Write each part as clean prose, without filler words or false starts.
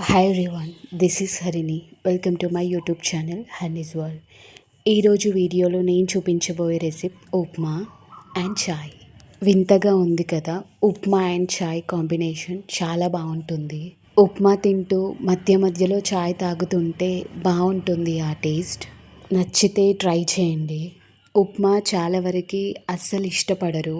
Hi everyone, this is Harini. Welcome to my YouTube channel Honey's world. ఈరోజు వీడియోలో నేను చూపించబోయే రెసిపీ ఉప్మా అండ్ చాయ్. వింతగా ఉంది కదా, ఉప్మా అండ్ చాయ్ కాంబినేషన్ చాలా బాగుంటుంది. ఉప్మా తింటూ మధ్య మధ్యలో చాయ్ తాగుతుంటే బాగుంటుంది ఆ టేస్ట్. నచ్చితే ట్రై చేయండి. ఉప్మా చాలా వరకు అస్సలు ఇష్టపడరు,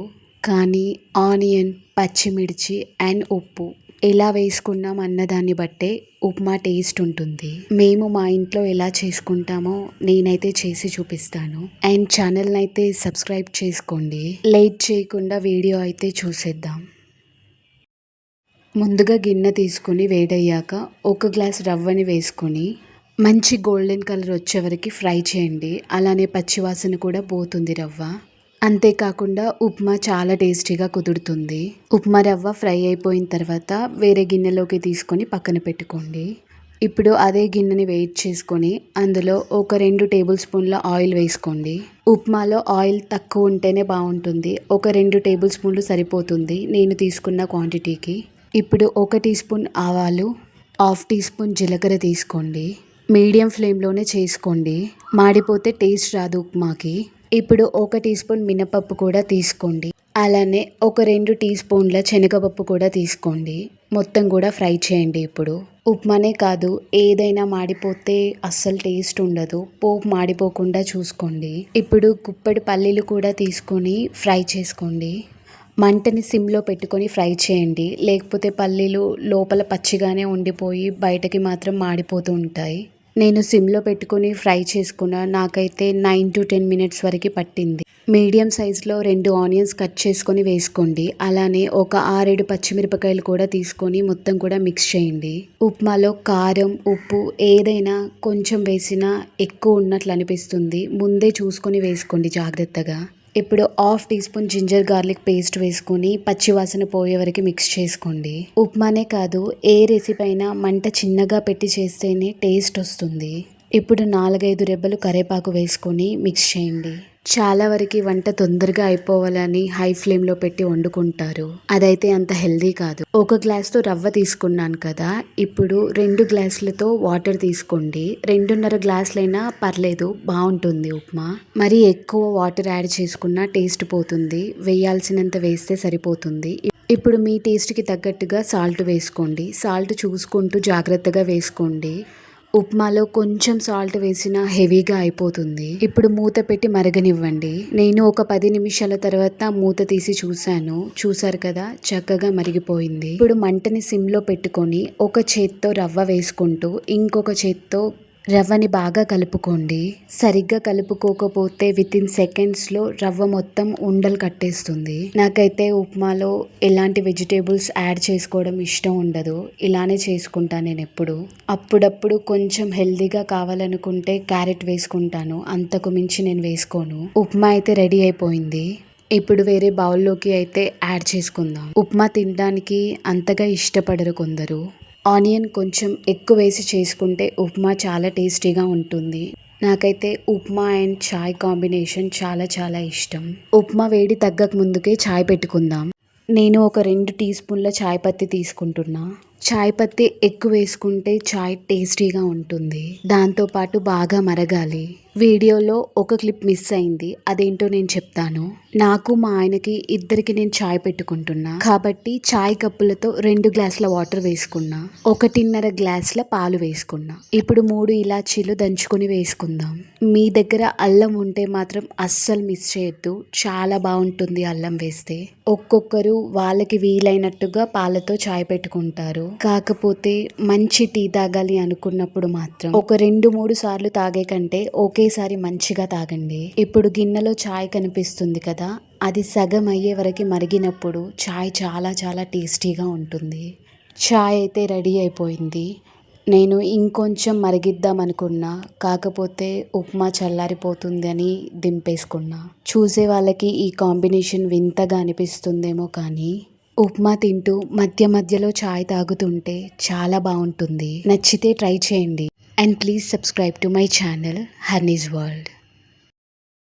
కానీ ఆనియన్, పచ్చిమిర్చి అండ్ ఉప్పు ఎలా వేసుకున్నాం అన్నదాన్ని బట్టే ఉప్మా టేస్ట్ ఉంటుంది. మేము మా ఇంట్లో ఎలా చేసుకుంటామో నేనైతే చేసి చూపిస్తాను. అండ్ ఛానల్ని అయితే సబ్స్క్రైబ్ చేసుకోండి. లేట్ చేయకుండా వీడియో అయితే చూసేద్దాం. ముందుగా గిన్నె తీసుకుని వేడయ్యాక ఒక గ్లాస్ రవ్వని వేసుకొని మంచి గోల్డెన్ కలర్ వచ్చే వరకు ఫ్రై చేయండి. అలానే పచ్చివాసన కూడా పోతుంది రవ్వ. అంతేకాకుండా ఉప్మా చాలా టేస్టీగా కుదురుతుంది. ఉప్మా రవ్వ ఫ్రై అయిపోయిన తర్వాత వేరే గిన్నెలోకి తీసుకొని పక్కన పెట్టుకోండి. ఇప్పుడు అదే గిన్నెని వెయిట్ చేసుకొని అందులో ఒక 2 టేబుల్ స్పూన్ల ఆయిల్ వేసుకోండి. ఉప్మాలో ఆయిల్ తక్కువ ఉంటేనే బాగుంటుంది. ఒక 2 టేబుల్ స్పూన్లు సరిపోతుంది నేను తీసుకున్న క్వాంటిటీకి. ఇప్పుడు 1 టీ స్పూన్ ఆవాలు, 1/2 టీ స్పూన్ జీలకర్ర తీసుకోండి. మీడియం ఫ్లేమ్లోనే చేసుకోండి, మాడిపోతే టేస్ట్ రాదు ఉప్మాకి. ఇప్పుడు 1 టీ స్పూన్ మినపప్పు కూడా తీసుకోండి. అలానే ఒక 2 టీ స్పూన్ల శనగపప్పు కూడా తీసుకోండి. మొత్తం కూడా ఫ్రై చేయండి. ఇప్పుడు ఉప్మానే కాదు, ఏదైనా మాడిపోతే అస్సలు టేస్ట్ ఉండదు. పోపు మాడిపోకుండా చూసుకోండి. ఇప్పుడు గుప్పెడు పల్లీలు కూడా తీసుకొని ఫ్రై చేసుకోండి. మంటని సిమ్లో పెట్టుకొని ఫ్రై చేయండి, లేకపోతే పల్లీలు లోపల పచ్చిగానే ఉండిపోయి బయటకి మాత్రం మాడిపోతూ ఉంటాయి. నేను సిమ్లో పెట్టుకొని ఫ్రై చేసుకున్న, నాకైతే 9 to 10 మినిట్స్ వరకు పట్టింది. మీడియం సైజులో 2 ఆనియన్స్ కట్ చేసుకొని వేసుకోండి. అలానే ఒక 6-7 పచ్చిమిరపకాయలు కూడా తీసుకొని మొత్తం కూడా మిక్స్ చేయండి. ఉప్మాలో కారం, ఉప్పు ఏదైనా కొంచెం వేసినా ఎక్కువ ఉన్నట్లు అనిపిస్తుంది. ముందే చూసుకొని వేసుకోండి జాగ్రత్తగా. ఇప్పుడు 1/2 teaspoon ginger garlic paste వేసుకొని పచ్చివాసన పోయే వరకు మిక్స్ చేసుకోండి. ఉప్మానే కాదు, ఏ రెసిపీ అయినా మంట చిన్నగా పెట్టి చేస్తేనే టేస్ట్ వస్తుంది. ఇప్పుడు 4-5 రెబ్బలు కరివేపాకు వేసుకొని మిక్స్ చేయండి. చాలా వరకు వంట తొందరగా అయిపోవాలని హై ఫ్లేమ్లో పెట్టి వండుకుంటారు. అదైతే అంత హెల్దీ కాదు. 1 గ్లాస్తో రవ్వ తీసుకున్నాను కదా, ఇప్పుడు 2 గ్లాసులతో వాటర్ తీసుకోండి. 2.5 గ్లాసులైనా పర్లేదు, బాగుంటుంది ఉప్మా. మరి ఎక్కువ వాటర్ యాడ్ చేసుకున్నా టేస్ట్ పోతుంది. వేయాల్సినంత వేస్తే సరిపోతుంది. ఇప్పుడు మీ టేస్ట్కి తగ్గట్టుగా సాల్ట్ వేసుకోండి. సాల్ట్ చూసుకుంటూ జాగ్రత్తగా వేసుకోండి. ఉప్మాలో కొంచెం సాల్ట్ వేసినా హెవీగా అయిపోతుంది. ఇప్పుడు మూత పెట్టి మరగనివ్వండి. నేను ఒక 10 నిమిషాల తర్వాత మూత తీసి చూసారు కదా, చక్కగా మరిగిపోయింది. ఇప్పుడు మంటని సిమ్లో పెట్టుకొని ఒక చేత్తో రవ్వ వేసుకుంటూ ఇంకొక చేత్తో రవ్వని బాగా కలుపుకోండి. సరిగ్గా కలుపుకోకపోతే వితిన్ సెకండ్స్లో రవ్వ మొత్తం ఉండలు కట్టేస్తుంది. నాకైతే ఉప్మాలో ఎలాంటి వెజిటేబుల్స్ యాడ్ చేసుకోవడం ఇష్టం ఉండదు. ఇలానే చేసుకుంటాను నేను ఎప్పుడు. అప్పుడప్పుడు కొంచెం హెల్దీగా కావాలనుకుంటే క్యారెట్ వేసుకుంటాను, అంతకు మించి నేను వేసుకోను. ఉప్మా అయితే రెడీ అయిపోయింది. ఇప్పుడు వేరే బౌల్లోకి అయితే యాడ్ చేసుకుందాం. ఉప్మా తినడానికి అంతగా ఇష్టపడరు కొందరు. ఆనియన్ కొంచెం ఎక్కువ వేసి చేసుకుంటే ఉప్మా చాలా టేస్టీగా ఉంటుంది. నాకైతే ఉప్మా అండ్ చాయ్ కాంబినేషన్ చాలా చాలా ఇష్టం. ఉప్మా వేడి తగ్గక ముందుకే చాయ్ పెట్టుకుందాం. నేను ఒక 2 టీ స్పూన్ల చాయ్ పత్తి తీసుకుంటున్నా. చాయ్ పత్తి ఎక్కువ వేసుకుంటే చాయ్ టేస్టీగా ఉంటుంది. దాంతోపాటు బాగా మరగాలి. వీడియోలో ఒక క్లిప్ మిస్ అయింది, అదేంటో నేను చెప్తాను. నాకు మా ఆయనకి ఇద్దరికి నేను చాయ్ పెట్టుకుంటున్నా కాబట్టి చాయ్ కప్పులతో 2 గ్లాసుల వాటర్ వేసుకున్నా. 1.5 గ్లాసుల పాలు వేసుకున్నా. ఇప్పుడు 3 ఇలాచీలు దంచుకొని వేసుకుందాం. మీ దగ్గర అల్లం ఉంటే మాత్రం అస్సలు మిస్ చేయొద్దు, చాలా బాగుంటుంది అల్లం వేస్తే. ఒక్కొక్కరు వాళ్ళకి వీలైనట్టుగా పాలతో చాయ్ పెట్టుకుంటారు. కాకపోతే మంచి టీ తాగాలి అనుకున్నప్పుడు మాత్రం ఒక 2-3 సార్లు తాగే కంటే ఒకేసారి మంచిగా తాగండి. ఇప్పుడు గిన్నెలో చాయ్ కనిపిస్తుంది కదా, అది సగం అయ్యే వరకు మరిగినప్పుడు చాయ్ చాలా చాలా టేస్టీగా ఉంటుంది. చాయ్ అయితే రెడీ అయిపోయింది. నేను ఇంకొంచెం మరిగిద్దాం అనుకున్నా, కాకపోతే ఉప్మా చల్లారిపోతుంది అని దింపేసుకున్నా. చూసే వాళ్ళకి ఈ కాంబినేషన్ వింతగా అనిపిస్తుందేమో, కానీ ఉప్మా తింటూ మధ్య మధ్యలో చాయ్ తాగుతుంటే చాలా బాగుంటుంది. నచ్చితే ట్రై చేయండి. And please subscribe to my channel Honey's world.